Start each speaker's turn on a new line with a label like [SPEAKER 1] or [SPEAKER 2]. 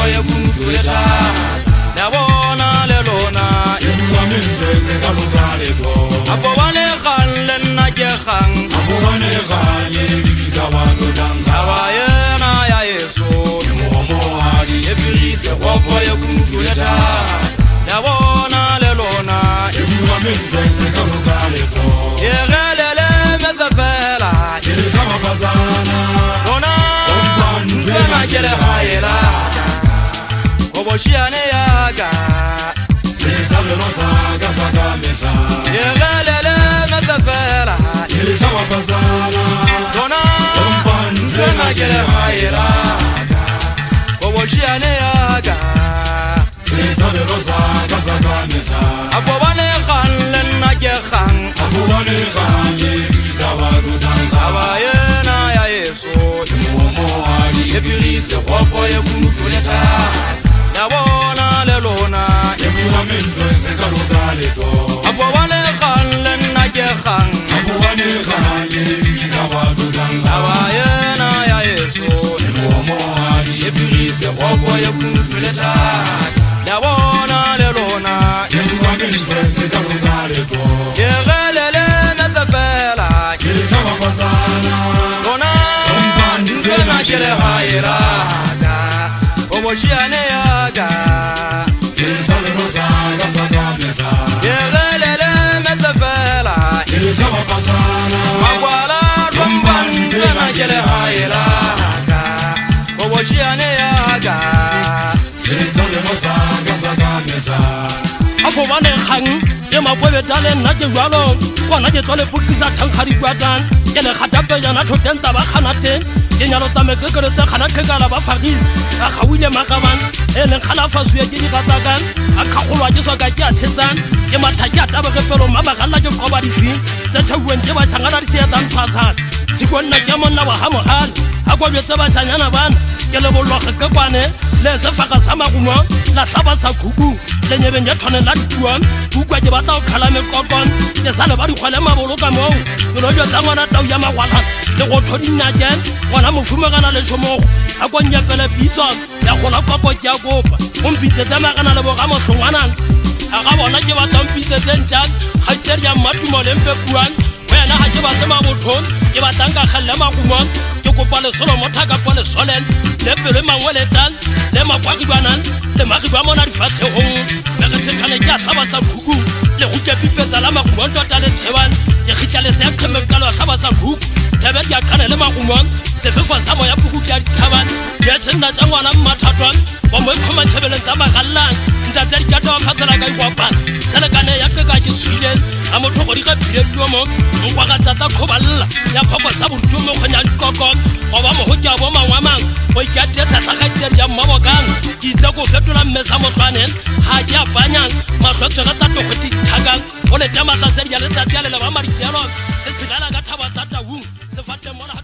[SPEAKER 1] gogo ye kuntuleta Yabona lelona
[SPEAKER 2] Yemwamende sekalugale to
[SPEAKER 1] Akobane khalle na je khang
[SPEAKER 2] Akobane khalle dikiza watu danga
[SPEAKER 1] Abayena ya Yesu
[SPEAKER 2] Yemomo ali
[SPEAKER 1] Ebirise gogo ye kuntuleta Yabona lelona
[SPEAKER 2] Yemwamende sekalugale to
[SPEAKER 1] Yegelele mezefela
[SPEAKER 2] Yelekama bazana
[SPEAKER 1] Lona Mbena jele hayela Koboshiane yaga
[SPEAKER 2] Sezale rosaga sagameta
[SPEAKER 1] Yegelele mezefela
[SPEAKER 2] Yelekama bazana
[SPEAKER 1] Lona Mbena jele hayela Koboshiane yaga
[SPEAKER 2] Sezale rosaga sagameta
[SPEAKER 1] Akobane khalle na je khang
[SPEAKER 2] Akobane khalle dikiza watu danga
[SPEAKER 1] Abayena ya Yesu
[SPEAKER 2] Yemomo ali
[SPEAKER 1] Ebirise gogo ye kuntuleta Yabona lelona
[SPEAKER 2] Yemwamende sekalugale to
[SPEAKER 1] Akobane khalle na je khang
[SPEAKER 2] Akobane khalle dikiza watu danga
[SPEAKER 1] Abayena ya Yesu
[SPEAKER 2] Yemomo ali
[SPEAKER 1] Ebirise gogo ye kuntuleta Yabona lelona
[SPEAKER 2] Yemwamende sekalugale to
[SPEAKER 1] Yegelele mezefela
[SPEAKER 2] Yelekama bazana
[SPEAKER 1] Lona Mbena jele hayela Koboshiane yaga
[SPEAKER 2] Sezale rosaga sagameta
[SPEAKER 1] Yegelele mezefela
[SPEAKER 2] Yelekama bazana
[SPEAKER 1] Magwala Romban Mbena jele hayela Koboshiane yaga
[SPEAKER 2] Sezale rosaga sagameta
[SPEAKER 3] Akobane khang ye makwebe tale na ke jwalo kona ke tole pukisa thankgadi kwatan ke le khatape jana thotenta ba khanate ke nyalo tsameke ke tsa khana khekala ba fagis a khawile makaban e le khala fasu ye ke di gatakan a khagolwa ke soka ke a thetsan ke matha ke a taba ke pelo mama galla ke qoba difi tsa thaweng ke ba sangana di se dan tshwasa sikonna ke monna wa hamohal a kwa betse ba sanyana bana ke le bolwa ke kwane le se faga sa maguma la hlaba sa khuku le nyebeng ya thone la tuan bukwa ke batla o khala mekokon ke sale ba di khwale mabolo ka mo ke lo jwa ngwana tau ya magwala le go thodina jen ngwana mofumagana le shomogo a kwa nyepele pitso ya gola kopo ke a kopa ompitse tamagana le boga mohlongwana a ga bona ke batla ompitse tsentjang ga tsere ya matumo le mpepuan wena ha ke batla mabothon ke batanga khalle magumon ke kopa le solo motha ka pole solen le pele mangwele tal le makwagibana le magiba mona di fatle ho le re tshane ke a hlaba sa khuku le go ke pipetsa la magumon tota le theban ke khitla le se kheme ka lo hlaba sa khuku tebe ke a kana le magumon se fefa sa mo ya khuku ke a dithaban ya sena tsa ngwana mmathatwan wa mo khoma tshebeleng tsa magallang nda tsa di kato khatsela ka ikwapa sele kana ya ke ka ke tshilen a motho go di ka phire tlomo ngwa ka tata khoballa ya phoko sa burtu mo khonya dikokon go ba mo ho tja bo mangwamang o ke a tetsa tlhagatsedi ya mmabokang ke itse go fetola mmesa motlwanen ha ke a banyang mahlotse ga tato go tithakang o le tema tsa sedi ya letsatsi ya le ba marikelo le sigala ka thaba tata hu se fatte mona